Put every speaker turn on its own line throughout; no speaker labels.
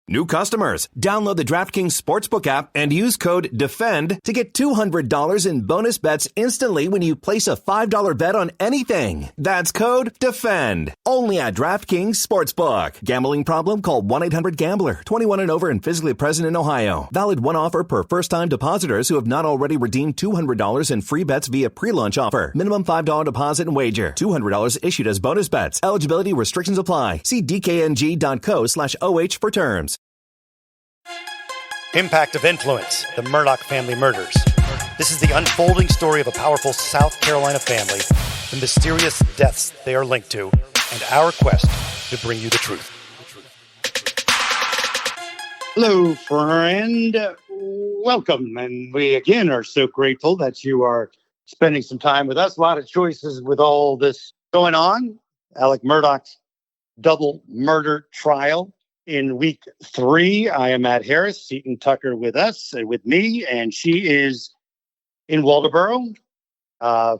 New customers, download the DraftKings Sportsbook app and use code DEFEND to get $200 in bonus bets instantly when you place a $5 bet on anything. That's code DEFEND. Only at DraftKings Sportsbook. Gambling problem? Call 1-800-GAMBLER. 21 and over and physically present in Ohio. Valid one offer per first-time depositors who have not already redeemed $200 in free bets via pre-launch offer. Minimum $5 deposit and wager. $200 issued as bonus bets. Eligibility restrictions apply. See dkng.co/OH for terms.
Impact of influence, the Murdaugh family murders. This is the unfolding story of a powerful South Carolina family, the mysterious deaths they are linked to, and our quest to bring you the truth.
Hello, friend. Welcome. And we again are so grateful that you are spending some time with us. A lot of choices with all this going on. Alec Murdaugh's double murder trial. In week 3, I am Matt Harris, Seton Tucker with us, with me, and she is in Waldoboro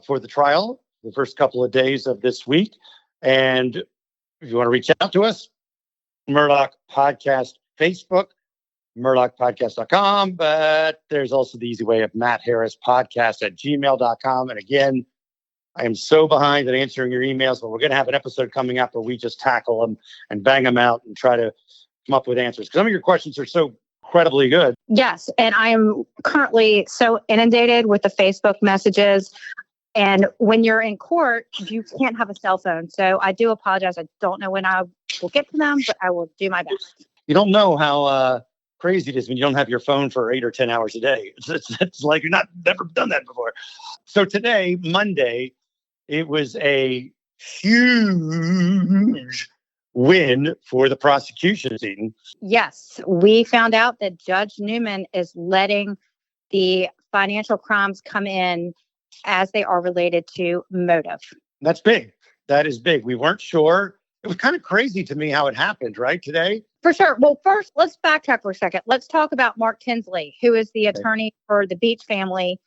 for the trial, the first couple of days of this week. And if you want to reach out to us, Murdaugh Podcast Facebook, MurdaughPodcast.com, but there's also the easy way of Matt Harris Podcast at gmail.com. And again, I am so behind in answering your emails, but we're going to have an episode coming up where we just tackle them and bang them out and try to come up with answers. Some of your questions are so incredibly good.
Yes. And I am currently so inundated with the Facebook messages. And when you're in court, you can't have a cell phone. So I do apologize. I don't know when I will get to them, but I will do my best.
You don't know how crazy it is when you don't have your phone for 8 or 10 hours a day. It's like you're never done that before. So today, Monday, it was a huge win for the prosecution, Seton.
Yes, we found out that Judge Newman is letting the financial crimes come in as they are related to motive.
That's big. That is big. We weren't sure. It was kind of crazy to me how it happened, right, today?
For sure. Well, first, let's backtrack for a second. Let's talk about Mark Tinsley, who is the attorney for the Beach family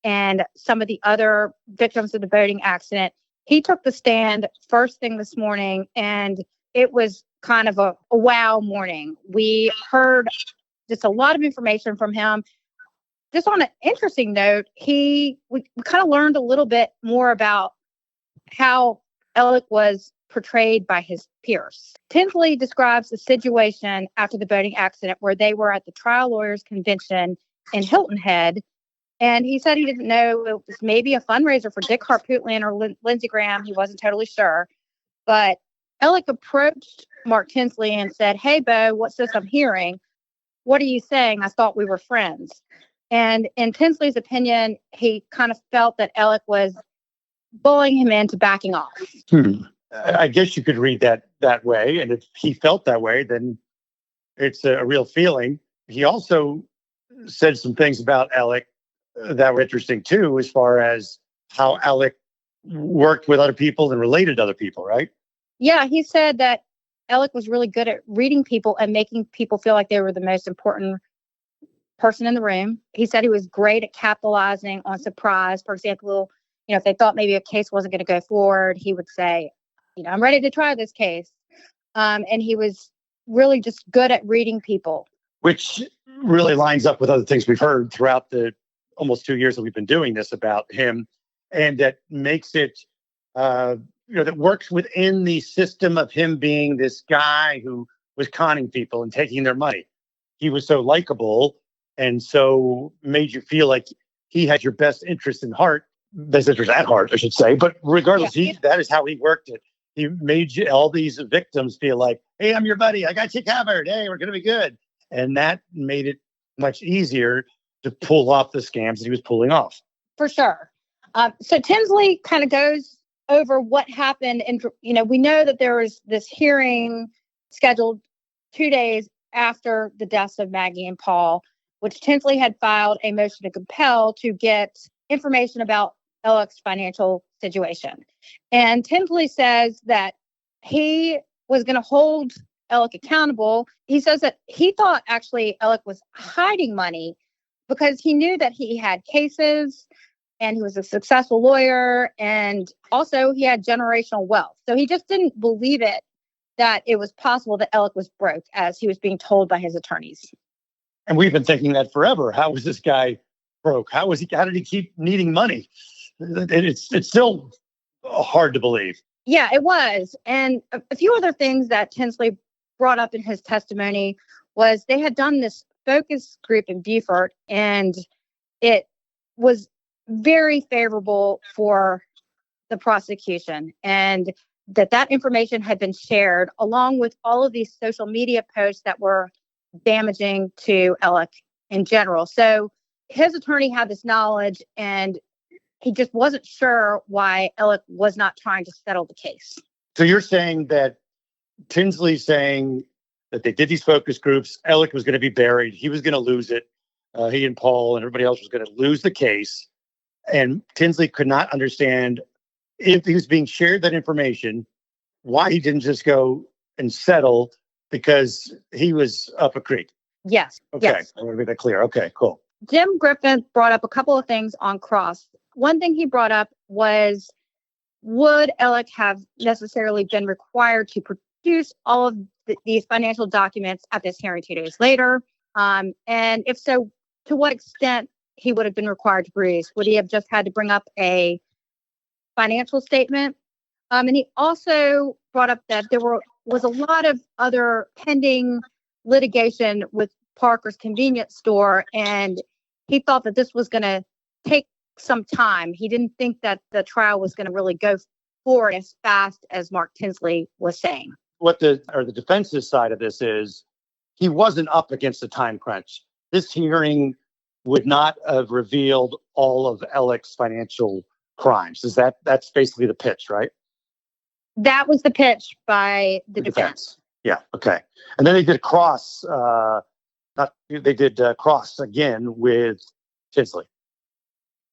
and some of the other victims of the boating accident. He took the stand first thing this morning, and it was kind of a wow morning. We heard just a lot of information from him. Just on an interesting note, we kind of learned a little bit more about how Alec was portrayed by his peers. Tinsley describes the situation after the boating accident where they were at the trial lawyers convention in Hilton Head. And he said he didn't know it was maybe a fundraiser for Dick Harpootlian or Lindsey Graham. He wasn't totally sure. But Alec approached Mark Tinsley and said, "Hey, Bo, what's this I'm hearing? What are you saying? I thought we were friends." And in Tinsley's opinion, he kind of felt that Alec was bullying him into backing off.
I guess you could read that way. And if he felt that way, then it's a real feeling. He also said some things about Alec that were interesting too, as far as how Alec worked with other people and related to other people, right?
Yeah, he said that Alec was really good at reading people and making people feel like they were the most important person in the room. He said he was great at capitalizing on surprise. For example, if they thought maybe a case wasn't going to go forward, he would say, "I'm ready to try this case." And he was really just good at reading people. Which
really lines up with other things we've heard throughout the almost 2 years that we've been doing this about him, and that makes it, that works within the system of him being this guy who was conning people and taking their money. He was so likable and so made you feel like he had your best interest at heart, I should say. But regardless, that is how he worked it. He made all these victims feel like, "Hey, I'm your buddy. I got you covered. Hey, we're going to be good." And that made it much easier to pull off the scams that he was pulling off.
For sure. So Tinsley kind of goes over what happened. And, we know that there was this hearing scheduled 2 days after the deaths of Maggie and Paul, which Tinsley had filed a motion to compel to get information about Alec's financial situation. And Tinsley says that he was going to hold Alec accountable. He says that he thought actually Alec was hiding money because he knew that he had cases and he was a successful lawyer, and also he had generational wealth. So he just didn't believe it that it was possible that Alec was broke, as he was being told by his attorneys.
And we've been thinking that forever. How was this guy broke? How did he keep needing money? It's still hard to believe.
Yeah, it was. And a few other things that Tinsley brought up in his testimony was they had done this focus group in Beaufort, and it was very favorable for the prosecution, and that information had been shared along with all of these social media posts that were damaging to Alec in general. So his attorney had this knowledge, and he just wasn't sure why Alec was not trying to settle the case.
So you're saying that Tinsley's saying that they did these focus groups, Alec was going to be buried, he was going to lose it, he and Paul and everybody else was going to lose the case, and Tinsley could not understand, if he was being shared that information, why he didn't just go and settle because he was up a creek.
Yes.
Okay.
Yes.
I want to make that clear. Okay, cool.
Jim Griffin brought up a couple of things on cross. One thing he brought up was, would Alec have necessarily been required to produce all of these financial documents at this hearing 2 days later? And if so, to what extent he would have been required to produce? Would he have just had to bring up a financial statement? And he also brought up that there was a lot of other pending litigation with Parker's convenience store, and he thought that this was going to take some time. He didn't think that the trial was going to really go forward as fast as Mark Tinsley was saying.
What the defense's side of this is, he wasn't up against a time crunch. This hearing would not have revealed all of Alec's financial crimes. That's basically the pitch, right?
That was the pitch by the defense.
Yeah. Okay. And then they did cross. They did cross again with Tinsley.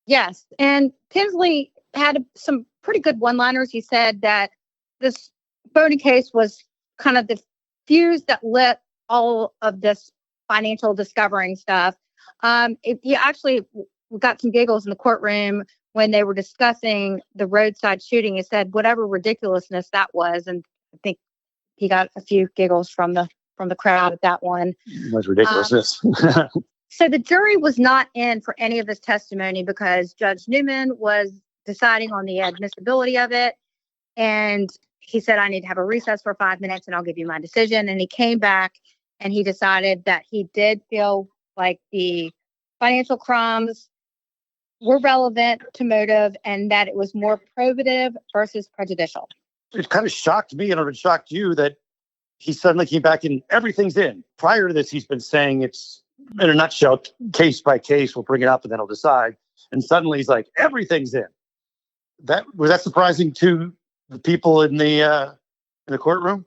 Yes, and Tinsley had some pretty good one-liners. He said that this Boney case was kind of the fuse that lit all of this financial discovering stuff. He actually got some giggles in the courtroom when they were discussing the roadside shooting. He said whatever ridiculousness that was, and I think he got a few giggles from the crowd at that one.
Much ridiculousness.
So the jury was not in for any of this testimony because Judge Newman was deciding on the admissibility of it. And he said, I need to have a recess for 5 minutes and I'll give you my decision. And he came back and he decided that he did feel like the financial crimes were relevant to motive and that it was more probative versus prejudicial.
It kind of shocked me, and it shocked you, that he suddenly came back and everything's in. Prior to this, he's been saying it's, in a nutshell, case by case, we'll bring it up and then I'll decide. And suddenly he's like, everything's in. Was that surprising to the people in the courtroom?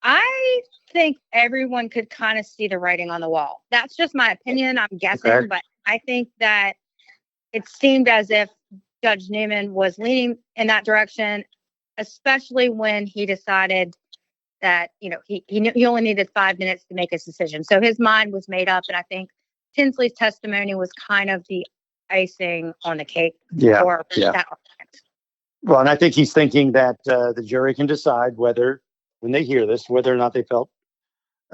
I think everyone could kind of see the writing on the wall. That's just my opinion. I'm guessing, okay. But I think that it seemed as if Judge Newman was leaning in that direction, especially when he decided that, he only needed 5 minutes to make his decision. So his mind was made up. And I think Tinsley's testimony was kind of the icing on the cake for that argument.
Well, and I think he's thinking that the jury can decide whether, when they hear this, whether or not they felt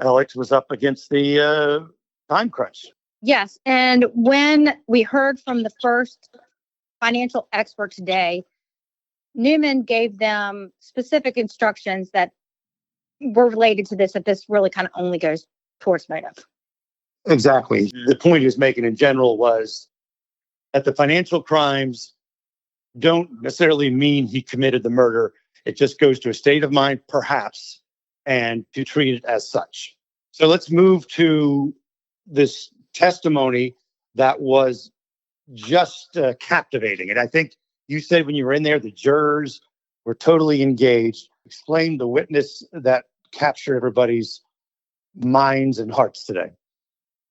Alex was up against the time crunch.
Yes. And when we heard from the first financial expert today, Newman gave them specific instructions that were related to this, that this really kind of only goes towards motive.
Exactly. The point he was making in general was that the financial crimes don't necessarily mean he committed the murder. It just goes to a state of mind, perhaps, and to treat it as such. So let's move to this testimony that was just captivating. And I think you said when you were in there, the jurors were totally engaged. Explain the witness that captured everybody's minds and hearts today.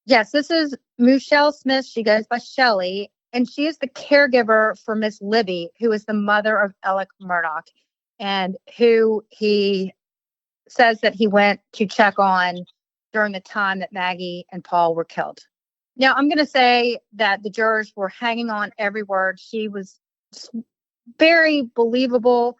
Yes, this is Michelle Smith. She goes by Shelley, and she is the caregiver for Miss Libby, who is the mother of Alec Murdaugh, and who he says that he went to check on during the time that Maggie and Paul were killed. Now, I'm going to say that the jurors were hanging on every word. She was very believable.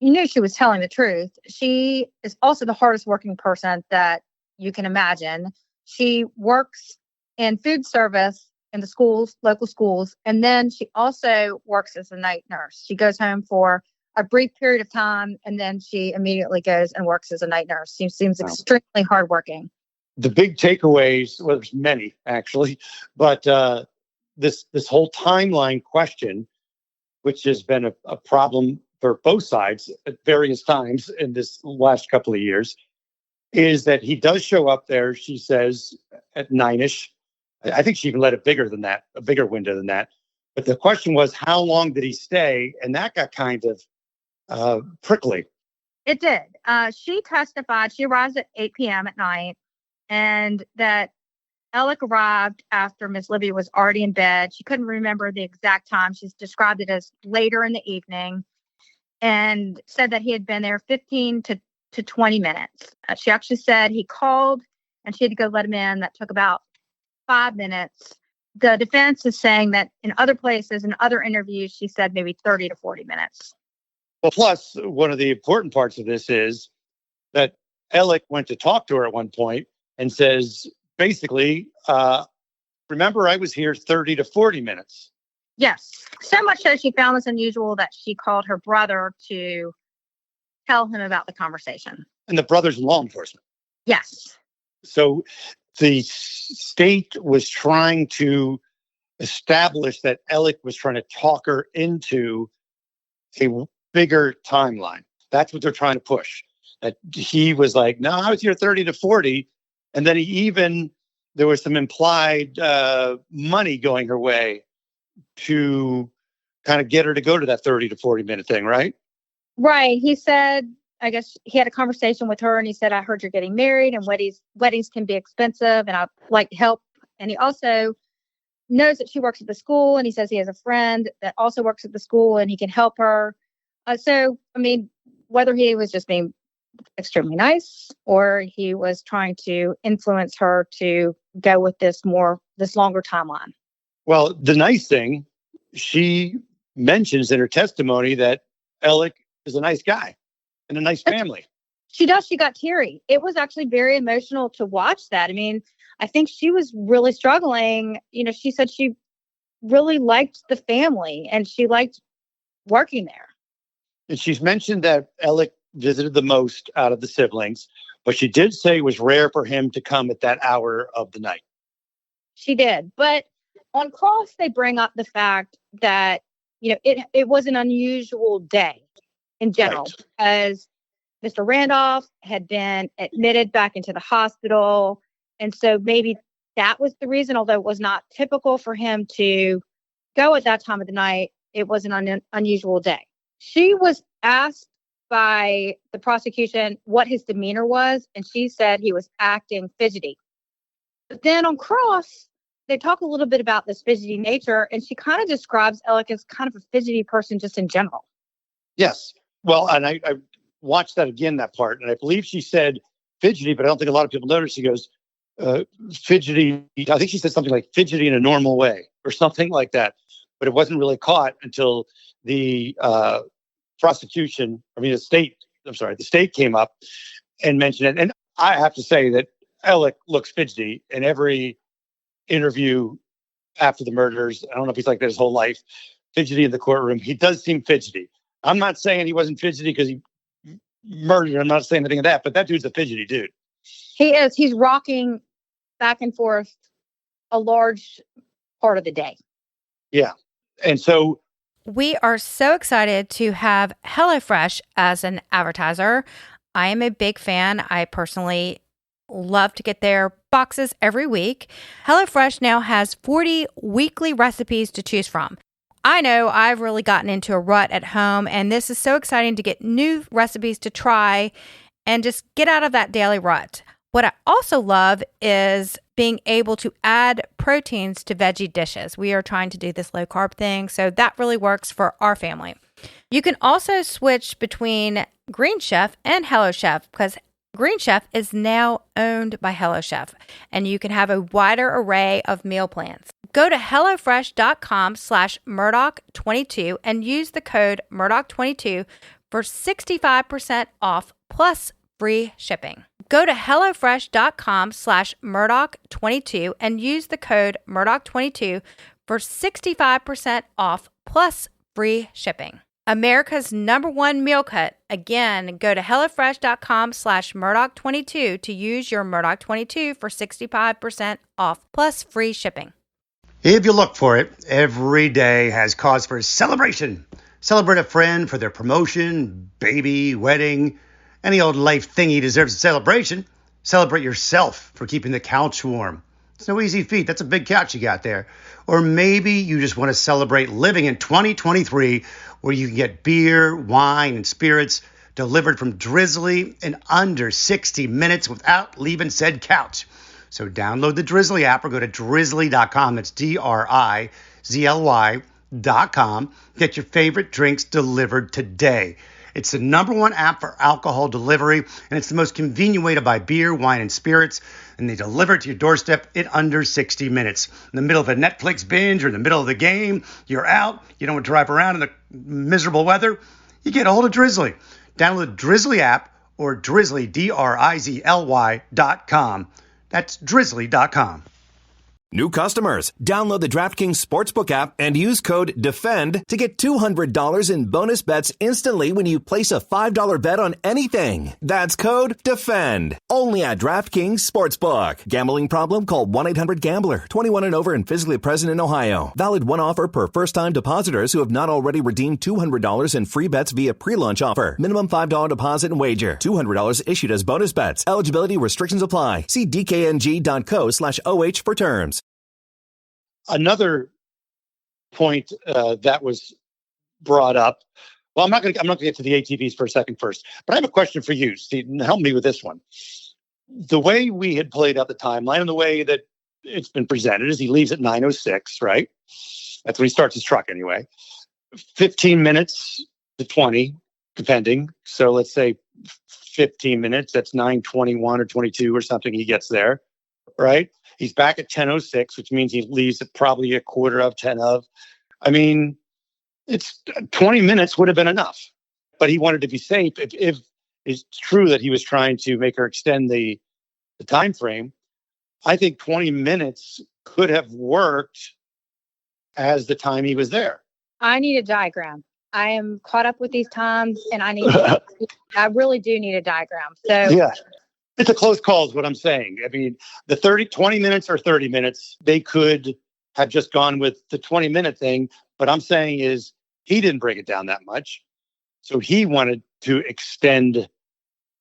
you knew she was telling the truth. She is also the hardest working person that you can imagine. She works in food service in the schools, local schools, and then she also works as a night nurse. She goes home for a brief period of time, and then she immediately goes and works as a night nurse. She seems extremely hardworking.
The big takeaways, well, there's many actually, but this whole timeline question, which has been a problem for both sides at various times in this last couple of years, is that he does show up there, she says, at 9-ish. I think she even let it bigger than that, a bigger window than that. But the question was, how long did he stay? And that got kind of prickly.
It did. She testified, she arrives at 8 p.m. at night, and that Alec arrived after Miss Libby was already in bed. She couldn't remember the exact time. She's described it as later in the evening, and said that he had been there 15 to 20 minutes. She actually said he called and she had to go let him in. That took about 5 minutes. The defense is saying that in other places, in other interviews, she said maybe 30 to 40 minutes.
Well, plus, one of the important parts of this is that Alec went to talk to her at one point and says, basically, remember, I was here 30 to 40 minutes.
Yes. So much so she found this unusual that she called her brother to tell him about the conversation.
And the brother's in law enforcement.
Yes.
So the state was trying to establish that Alec was trying to talk her into a bigger timeline. That's what they're trying to push. That he was like, no, I was here 30 to 40. And then there was some implied money going her way to kind of get her to go to that 30 to 40 minute thing, right?
Right. He said, I guess he had a conversation with her and he said, I heard you're getting married and weddings can be expensive and I'd like to help. And he also knows that she works at the school, and he says he has a friend that also works at the school and he can help her. So, I mean, whether he was just being extremely nice or he was trying to influence her to go with this longer timeline.
Well, the nice thing, she mentions in her testimony that Alec is a nice guy and a nice family.
She does. She got teary. It was actually very emotional to watch that. I mean, I think she was really struggling. You know, she said she really liked the family and she liked working there.
And she's mentioned that Alec visited the most out of the siblings, but she did say it was rare for him to come at that hour of the night.
She did. But on cross, they bring up the fact that, you know, it was an unusual day in general, right, because Mr. Randolph had been admitted back into the hospital. And so maybe that was the reason, although it was not typical for him to go at that time of the night. It was an unusual day. She was asked by the prosecution what his demeanor was, and she said he was acting fidgety. But then on cross, they talk a little bit about this fidgety nature, and she kind of describes Alec as kind of a fidgety person just in general.
Yes. Well, and I watched that again, that part, and I believe she said fidgety, but I don't think a lot of people noticed. She goes, fidgety. I think she said something like fidgety in a normal way or something like that. But it wasn't really caught until the the state came up and mentioned it. And I have to say that Alec looks fidgety in every interview after the murders. I don't know if he's like that his whole life. Fidgety in the courtroom. He does seem fidgety. I'm not saying he wasn't fidgety because he murdered. I'm not saying anything of that, but that dude's a fidgety dude.
He is. He's rocking back and forth a large part of the day.
Yeah. And so
we are so excited to have HelloFresh as an advertiser. I am a big fan. I personally love to get their boxes every week. HelloFresh now has 40 weekly recipes to choose from. I know I've really gotten into a rut at home, and this is so exciting to get new recipes to try and just get out of that daily rut. What I also love is being able to add proteins to veggie dishes. We are trying to do this low carb thing, so that really works for our family. You can also switch between Green Chef and Hello Chef because Green Chef is now owned by Hello Chef, and you can have a wider array of meal plans. Go to HelloFresh.com/Murdaugh22 and use the code Murdaugh22 for 65% off plus free shipping. Go to HelloFresh.com/Murdaugh22 and use the code Murdaugh22 for 65% off plus free shipping. America's #1 meal kit. Again, go to HelloFresh.com/Murdaugh22 to use your Murdaugh22 for 65% off plus free shipping.
If you look for it, every day has cause for celebration. Celebrate a friend for their promotion, baby, wedding, any old life thingy deserves a celebration. Celebrate yourself for keeping the couch warm. It's no easy feat. That's a big couch you got there. Or maybe you just want to celebrate living in 2023 where you can get beer, wine, and spirits delivered from Drizzly in under 60 minutes without leaving said couch. So download the Drizzly app or go to drizzly.com. That's DRIZLY.com. Get your favorite drinks delivered today. It's the #1 app for alcohol delivery, and it's the most convenient way to buy beer, wine, and spirits, and they deliver it to your doorstep in under 60 minutes. In the middle of a Netflix binge or in the middle of the game, you're out, you don't want to drive around in the miserable weather, you get a hold of Drizzly. Download the Drizzly app or Drizzly, DRIZLY.com. That's drizzly.com.
New customers, download the DraftKings Sportsbook app and use code DEFEND to get $200 in bonus bets instantly when you place a $5 bet on anything. That's code DEFEND. Only at DraftKings Sportsbook. Gambling problem? Call 1-800-GAMBLER. 21 and over and physically present in Ohio. Valid one offer per first-time depositors who have not already redeemed $200 in free bets via pre-launch offer. Minimum $5 deposit and wager. $200 issued as bonus bets. Eligibility restrictions apply. See dkng.co/OH for terms.
Another point that was brought up. Well, I'm not going to get to the ATVs for a second first, but I have a question for you, Steve. Help me with this one. The way we had played out the timeline and the way that it's been presented is he leaves at 9:06, right? That's when he starts his truck anyway. 15 minutes to 20, depending. So let's say 15 minutes. That's 9:21 or 22 or something. He gets there, right? He's back at 10:06, which means he leaves at probably a quarter of 10 of. I mean, it's 20 minutes would have been enough, but he wanted to be safe. If it's true that he was trying to make her extend the time frame, I think 20 minutes could have worked as the time he was there.
I need a diagram. I am caught up with these times, and I really do need a diagram. So
yeah. It's a close call is what I'm saying. I mean, the 20 minutes or 30 minutes, they could have just gone with the 20-minute thing. But I'm saying is he didn't break it down that much. So he wanted to extend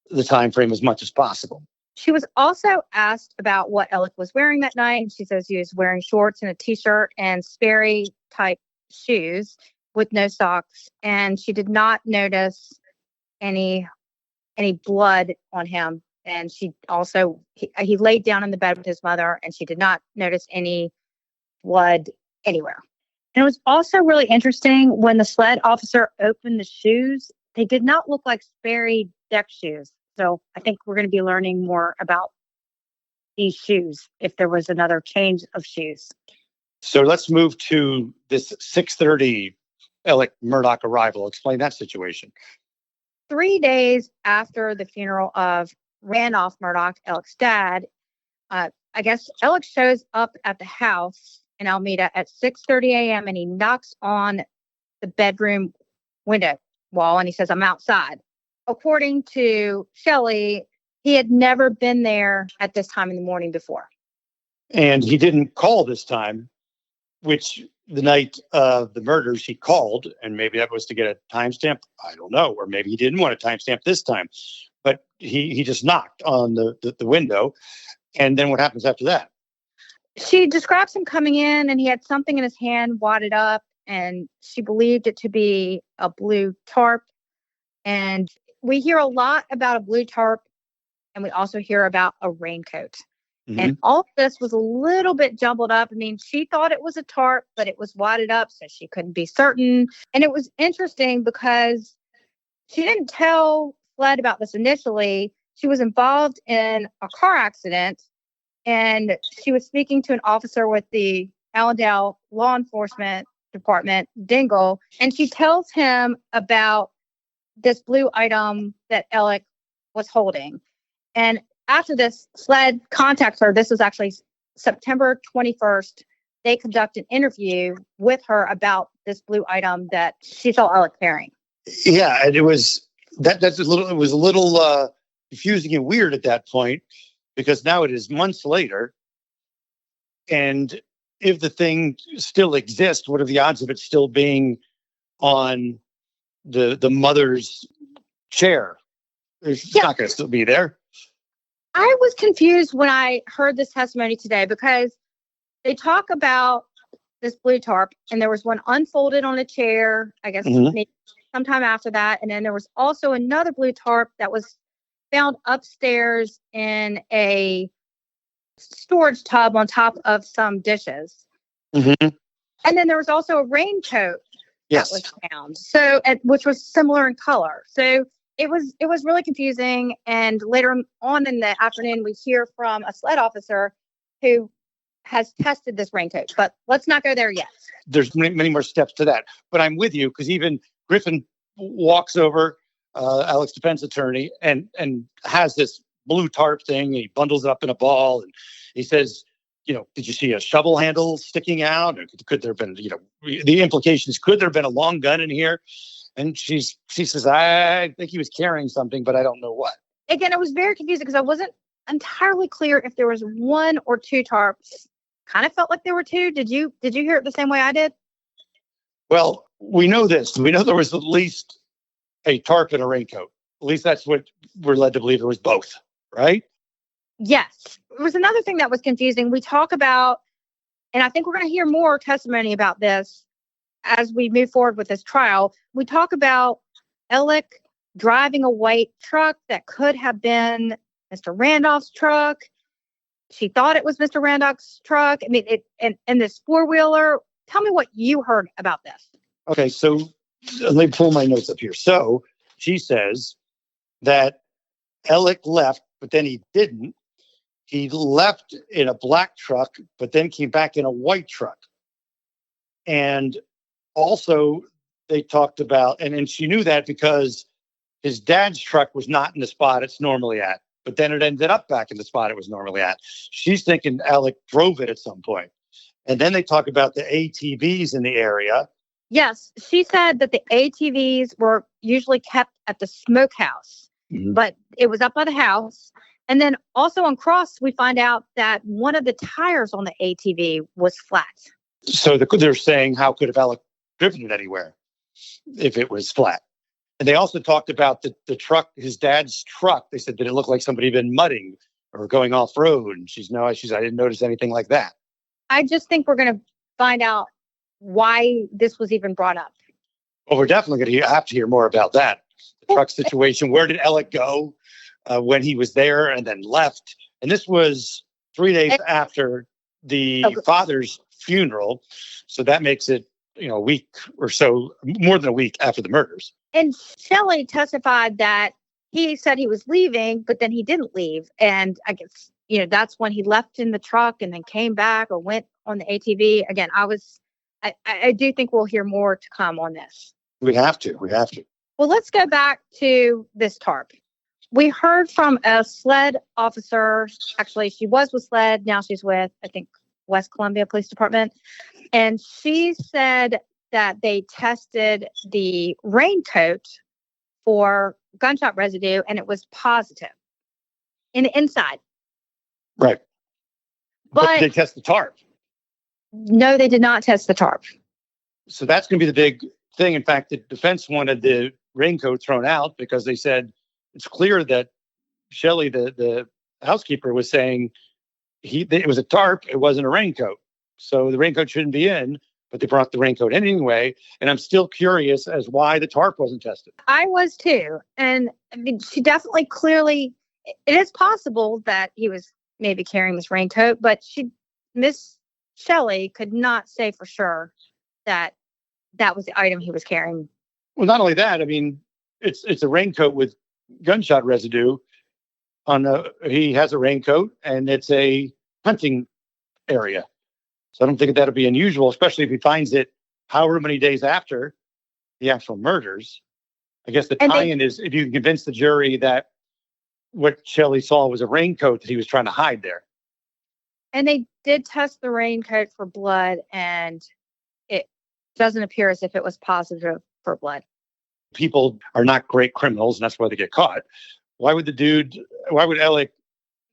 the time frame as much as possible.
She was also asked about what Alec was wearing that night. And she says he was wearing shorts and a T-shirt and Sperry type shoes with no socks. And she did not notice any blood on him. And she also, he laid down in the bed with his mother, and she did not notice any blood anywhere. And it was also really interesting when the sled officer opened the shoes, they did not look like Sperry deck shoes. So I think we're going to be learning more about these shoes if there was another change of shoes.
So let's move to this 6:30 Alec Murdaugh arrival. Explain that situation.
3 days after the funeral of Randolph Murdaugh, Alec's dad, I guess Alec shows up at the house in Alameda at 6:30 a.m. and he knocks on the bedroom window wall and he says, "I'm outside." According to Shelley, he had never been there at this time in the morning before.
And he didn't call this time, which the night of the murders he called, and maybe that was to get a timestamp. I don't know. Or maybe he didn't want a timestamp this time. But he just knocked on the window. And then what happens after that?
She describes him coming in and he had something in his hand wadded up, and she believed it to be a blue tarp. And we hear a lot about a blue tarp, and we also hear about a raincoat. Mm-hmm. And all of this was a little bit jumbled up. I mean, she thought it was a tarp, but it was wadded up, so she couldn't be certain. And it was interesting because she didn't tell Fled about this initially. She was involved in a car accident, and she was speaking to an officer with the Allendale Law Enforcement Department, Dingle, and she tells him about this blue item that Alec was holding. And after this, SLED contacts her. This was actually September 21st. They conduct an interview with her about this blue item that she saw Alec carrying.
Yeah, and it was a little confusing and weird at that point, because now it is months later, and if the thing still exists, what are the odds of it still being on the mother's chair? It's not going to still be there.
I was confused when I heard this testimony today, because they talk about this blue tarp, and there was one unfolded on a chair, I guess maybe sometime after that. And then there was also another blue tarp that was found upstairs in a storage tub on top of some dishes. And then there was also a raincoat that was found, so which was similar in color. So it was really confusing. And later on in the afternoon, we hear from a SLED officer who has tested this raincoat. But let's not go there yet.
There's many more steps to that. But I'm with you, because even Griffin walks over, Alec's defense attorney, and has this blue tarp thing. And he bundles it up in a ball, and he says, did you see a shovel handle sticking out? Or could there have been, the implications, could there have been a long gun in here? And she says, I think he was carrying something, but I don't know what.
Again, it was very confusing, because I wasn't entirely clear if there was one or two tarps. Kind of felt like there were two. Did you hear it the same way I did?
Well, we know this. We know there was at least a tarp and a raincoat. At least that's what we're led to believe. There was both, right?
Yes. There was another thing that was confusing. We talk about, and I think we're going to hear more testimony about this as we move forward with this trial. We talk about Alec driving a white truck that could have been Mr. Randolph's truck. She thought it was Mr. Randolph's truck. I mean, and this four-wheeler. Tell me what you heard about this.
Okay, so let me pull my notes up here. So she says that Alec left, but then he didn't. He left in a black truck, but then came back in a white truck. And also they talked about, and she knew that because his dad's truck was not in the spot it's normally at, but then it ended up back in the spot it was normally at. She's thinking Alec drove it at some point. And then they talk about the ATVs in the area.
Yes, she said that the ATVs were usually kept at the smokehouse, but it was up by the house. And then also on Cross, we find out that one of the tires on the ATV was flat.
So they're saying, how could have Alec driven it anywhere if it was flat? And they also talked about the truck, his dad's truck. They said that it looked like somebody had been mudding or going off road. And she's I didn't notice anything like that.
I just think we're going to find out why this was even brought up.
Well, we're definitely going to have to hear more about that. The truck situation. Where did Alec go when he was there and then left? And this was 3 days after the father's funeral. So that makes it, a week or so, more than a week after the murders.
And Shelley testified that he said he was leaving, but then he didn't leave. And I guess, that's when he left in the truck and then came back or went on the ATV. Again, I do think we'll hear more to come on this.
We have to.
Well, let's go back to this tarp. We heard from a SLED officer. Actually, she was with SLED. Now she's with, I think, West Columbia Police Department. And she said that they tested the raincoat for gunshot residue, and it was positive in the inside.
Right.
But
they test the tarp.
No, they did not test the tarp.
So that's going to be the big thing. In fact, the defense wanted the raincoat thrown out because they said it's clear that Shelley, the housekeeper, was saying it was a tarp. It wasn't a raincoat. So the raincoat shouldn't be in, but they brought the raincoat in anyway. And I'm still curious as why the tarp wasn't tested.
I was too. And I mean, she definitely clearly, it is possible that he was maybe carrying this raincoat, but Miss Shelley could not say for sure that that was the item he was carrying.
Well, not only that, I mean, it's a raincoat with gunshot residue he has a raincoat, and it's a hunting area. So I don't think that'll be unusual, especially if he finds it however many days after the actual murders. I guess the
And
tie-in is if you can convince the jury that what Shelley saw was a raincoat that he was trying to hide there.
they did test the raincoat for blood, and it doesn't appear as if it was positive for blood.
People are not great criminals, and that's why they get caught. Why would Alec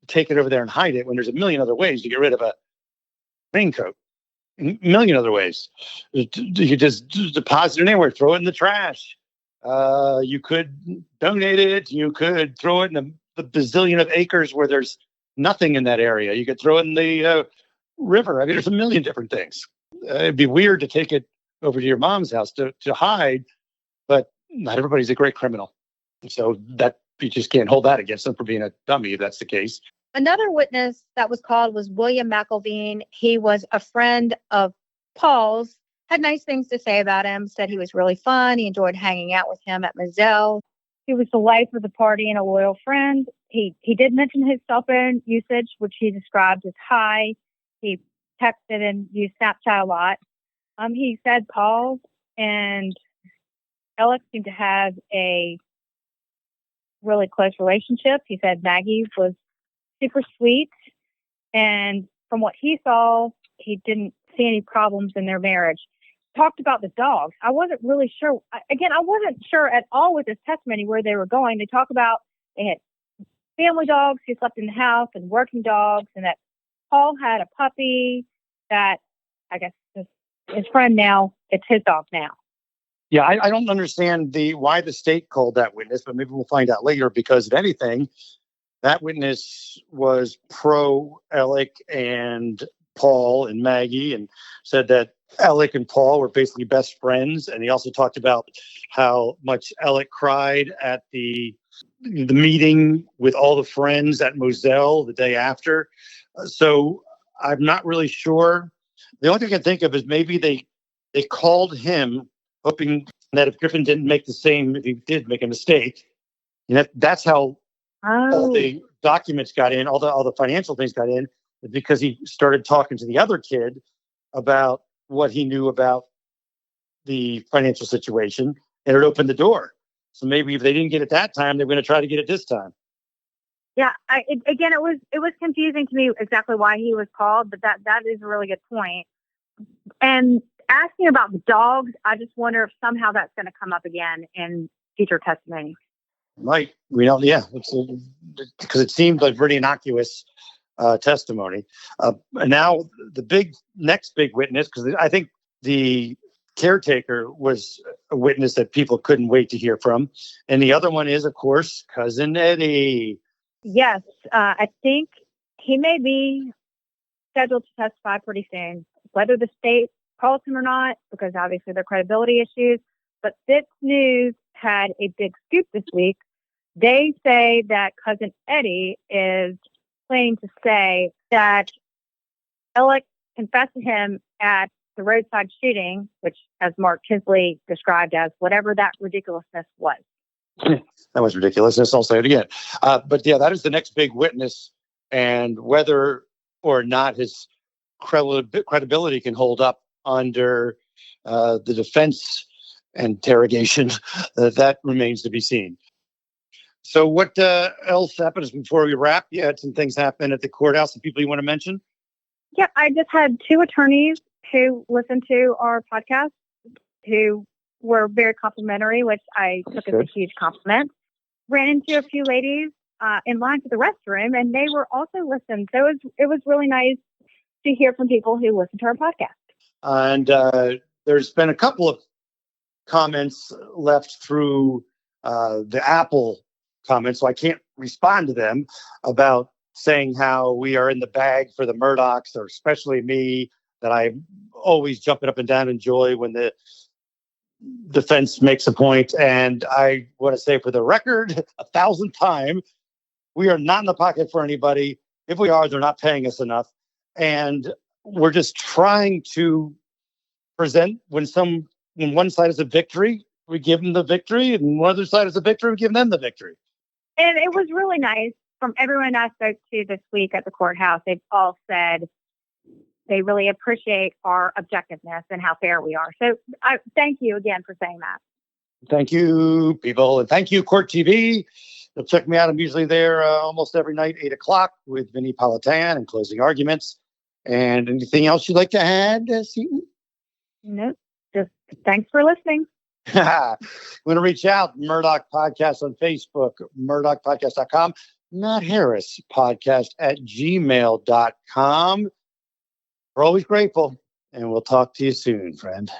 take it over there and hide it when there's a million other ways to get rid of a raincoat? A million other ways. You could just deposit it anywhere, throw it in the trash. You could donate it. You could throw it in the bazillion of acres where there's nothing in that area. You could throw it in the river. I mean, there's a million different things. It'd be weird to take it over to your mom's house to hide, but not everybody's a great criminal. So that you just can't hold that against them for being a dummy if that's the case.
Another witness that was called was William McElveen. He was a friend of Paul's, had nice things to say about him, said he was really fun. He enjoyed hanging out with him at Moselle. He was the life of the party and a loyal friend. He did mention his cell phone usage, which he described as high. He texted and used Snapchat a lot. He said Paul and Alex seemed to have a really close relationship. He said Maggie was super sweet. And from what he saw, he didn't see any problems in their marriage. Talked about the dogs. I wasn't really sure. Again, I wasn't sure at all with this testimony where they were going. They talk about they had family dogs who slept in the house and working dogs, and that Paul had a puppy that I guess is his friend now. It's his dog now.
Yeah, I don't understand why the state called that witness, but maybe we'll find out later because if anything, that witness was pro Alec and Paul and Maggie and said that Alec and Paul were basically best friends. And he also talked about how much Alec cried at the meeting with all the friends at Moselle the day after. So I'm not really sure. The only thing I can think of is maybe they called him hoping that if Griffin didn't make if he did make a mistake, that's how all the documents got in, all the financial things got in, because he started talking to the other kid about what he knew about the financial situation, and it opened the door. So maybe if they didn't get it that time, they're going to try to get it this time.
Yeah, it was confusing to me exactly why he was called, but that is a really good point. And asking about the dogs, I just wonder if somehow that's going to come up again in future testimony.
Right. Because it seemed like pretty innocuous testimony. And now the next big witness, because I think the caretaker was a witness that people couldn't wait to hear from. And the other one is, of course, Cousin Eddie.
Yes, I think he may be scheduled to testify pretty soon. Whether the state calls him or not, because obviously there are credibility issues. But Fitz News had a big scoop this week. They say that Cousin Eddie is planning to say that Alec confessed to him at the roadside shooting, which, as Mark Tinsley described as whatever that ridiculousness was.
That was ridiculousness. I'll say it again. But yeah, that is the next big witness. And whether or not his credibility can hold up under the defense interrogation, that remains to be seen. So what else happens before we wrap? You had some things happen at the courthouse and people you want to mention?
Yeah, I just had two attorneys who listened to our podcast who were very complimentary, which I took as a huge compliment. Ran into a few ladies in line for the restroom, and they were also listened. So it was really nice to hear from people who listen to our podcast.
And there's been a couple of comments left through the Apple comments, so I can't respond to them, about saying how we are in the bag for the Murdaughs, or especially me, that I'm always jumping up and down in joy when the defense makes a point. And I want to say for the record, 1,000th time, we are not in the pocket for anybody. If we are, they're not paying us enough. And we're just trying to present when one side is a victory, we give them the victory, and one other side is a victory, we give them the victory.
And it was really nice from everyone I spoke to this week at the courthouse. They've all said they really appreciate our objectiveness and how fair we are. So I thank you again for saying that.
Thank you, people. And thank you, Court TV. You'll check me out. I'm usually there almost every night, 8 o'clock, with Vinny Politan and Closing Arguments. And anything else you'd like to add, Seaton?
Nope. Just thanks for listening.
I'm going to reach out. Murdaugh Podcast on Facebook, murdaughpodcast.com, Matt Harris Podcast at gmail.com. We're always grateful, and we'll talk to you soon, friend.